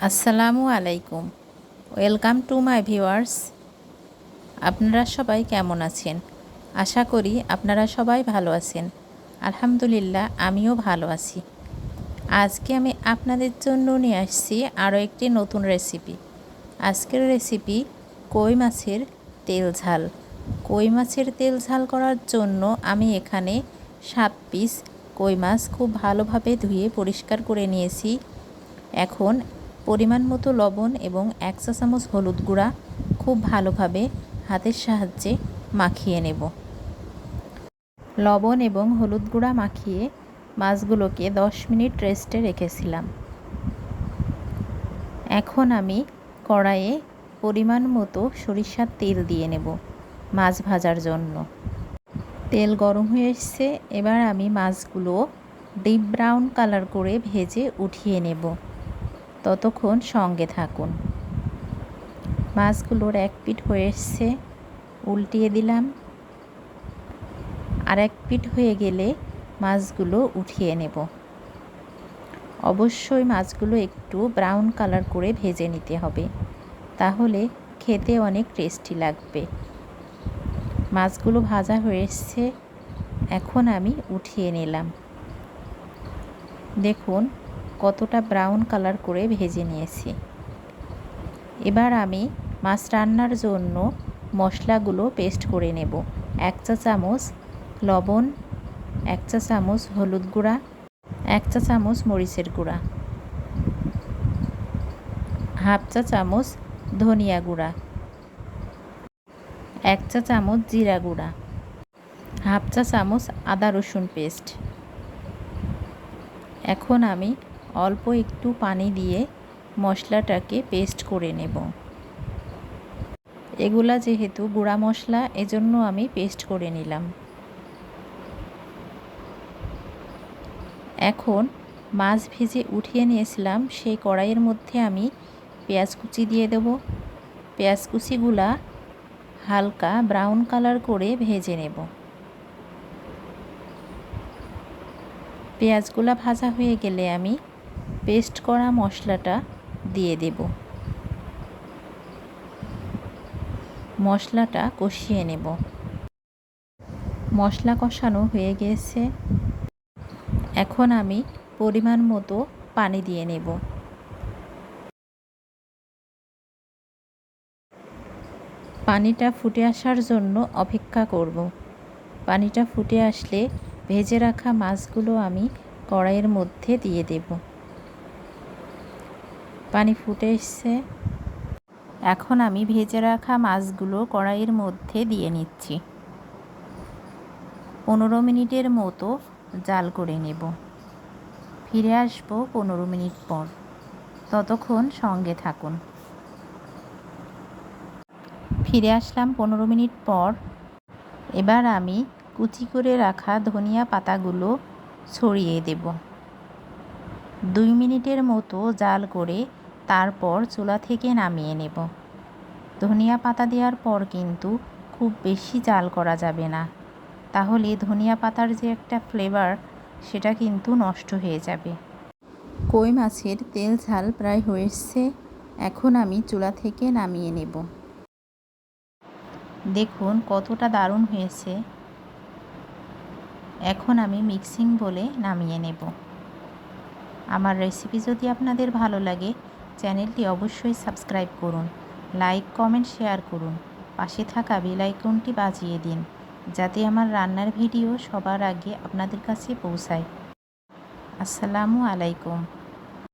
আসসালামু আলাইকুম। Welcome to my viewers. আপনারা সবাই কেমন আছেন? আশা করি আপনারা সবাই ভালো আছেন। আলহামদুলিল্লাহ, আমিও ভালো আছি। আজকে আমি আপনাদের জন্য নিয়ে আসছি আরও একটি নতুন রেসিপি। আজকের রেসিপি কই মাছের তেল ঝাল। কই মাছের তেল ঝাল করার জন্য আমি এখানে 7 পিস কই মাছ খুব ভালোভাবে ধুয়ে পরিষ্কার করে নিয়েছি। এখন পরিমাণ মতো লবণ এবং 1 চা চামচ হলুদ গুঁড়া খুব ভালোভাবে হাতের সাহায্যে মাখিয়ে নেব। লবণ এবং হলুদ গুঁড়া মাখিয়ে মাছগুলোকে 10 মিনিট রেস্টে রেখেছিলাম। এখন আমি কড়াইয়ে পরিমাণ মতো সরিষার তেল দিয়ে নেব মাছ ভাজার জন্য। তেল গরম হয়ে এসেছে, এবার আমি মাছগুলো ডিপ ব্রাউন কালার করে ভেজে উঠিয়ে নেব। ততক্ষণ সঙ্গে থাকুন। মাছগুলোর এক পিঠ হয়ে এসছে, উল্টিয়ে দিলাম। আর এক পিঠ হয়ে গেলে মাছগুলো উঠিয়ে নেব। অবশ্যই মাছগুলো একটু ব্রাউন কালার করে ভেজে নিতে হবে, তাহলে খেতে অনেক টেস্টি লাগবে। মাছগুলো ভাজা হয়ে এসছে, এখন আমি উঠিয়ে নিলাম। দেখুন কতটা ব্রাউন কালার করে ভেজে নিয়েছি। এবার আমি মাছ রান্নার জন্য মশলাগুলো পেস্ট করে নেব। 1 চা চামচ লবণ, 1 চা চামচ হলুদ গুঁড়া, 1 চা চামচ মরিচের গুঁড়া, হাফ চা চামচ ধনিয়া গুঁড়া, 1 চা চামচ জিরা গুঁড়া, হাফ চা চামচ আদা রসুন পেস্ট। এখন আমি অল্প একটু পানি দিয়ে মশলাটাকে পেস্ট করে নেব। এগুলা যেহেতু গুঁড়া মশলা, এজন্য আমি পেস্ট করে নিলাম। এখন মাছ ভেজে উঠিয়ে নিয়েছিলাম সেই কড়াইয়ের মধ্যে আমি পেঁয়াজ কুচি দিয়ে দেব। পেঁয়াজ কুচিগুলা হালকা ব্রাউন কালার করে ভেজে নেব। পেঁয়াজগুলা ভাজা হয়ে গেলে আমি পেস্ট করা মশলাটা দিয়ে দেব। মশলাটা কষিয়ে নেব। মশলা কষানো হয়ে গিয়েছে, এখন আমি পরিমাণ মতো পানি দিয়ে নেব। পানিটা ফুটে আসার জন্য অপেক্ষা করব। পানিটা ফুটে আসলে ভেজে রাখা মাছগুলো আমি কড়াইয়ের মধ্যে দিয়ে দেব। পানি ফুটে এসছে, এখন আমি ভেজে রাখা মাছগুলো কড়াইয়ের মধ্যে দিয়ে নিচ্ছি। 15 মিনিটের মতো জাল করে নেব। ফিরে আসব 15 মিনিট পর, ততক্ষণ সঙ্গে থাকুন। ফিরে আসলাম 15 মিনিট পর। এবার আমি কুচি করে রাখা ধনিয়া পাতাগুলো ছড়িয়ে দেব। 2 মিনিটের মতো জাল করে তারপর চুলা থেকে নামিয়ে নেব। ধনিয়া পাতা দেওয়ার পর কিন্তু খুব বেশি জাল করা যাবে না, তাহলে ধনিয়া পাতার যে একটা ফ্লেভার সেটা কিন্তু নষ্ট হয়ে যাবে। কই মাছের তেল ঝাল প্রায় হয়ে এসছে, এখন আমি চুলা থেকে নামিয়ে নেব। দেখুন কতটা দারুণ হয়েছে। এখন আমি মিক্সিং বলে নামিয়ে নেব। আমার রেসিপি যদি আপনাদের ভালো লাগে, চ্যানেলটি অবশ্যই সাবস্ক্রাইব করুন, লাইক কমেন্ট শেয়ার করুন, পাশে থাকা বেল আইকনটি বাজিয়ে দিন, যাতে আমার রান্নার ভিডিও সবার আগে আপনাদের কাছে পৌঁছায়। আসসালামু আলাইকুম।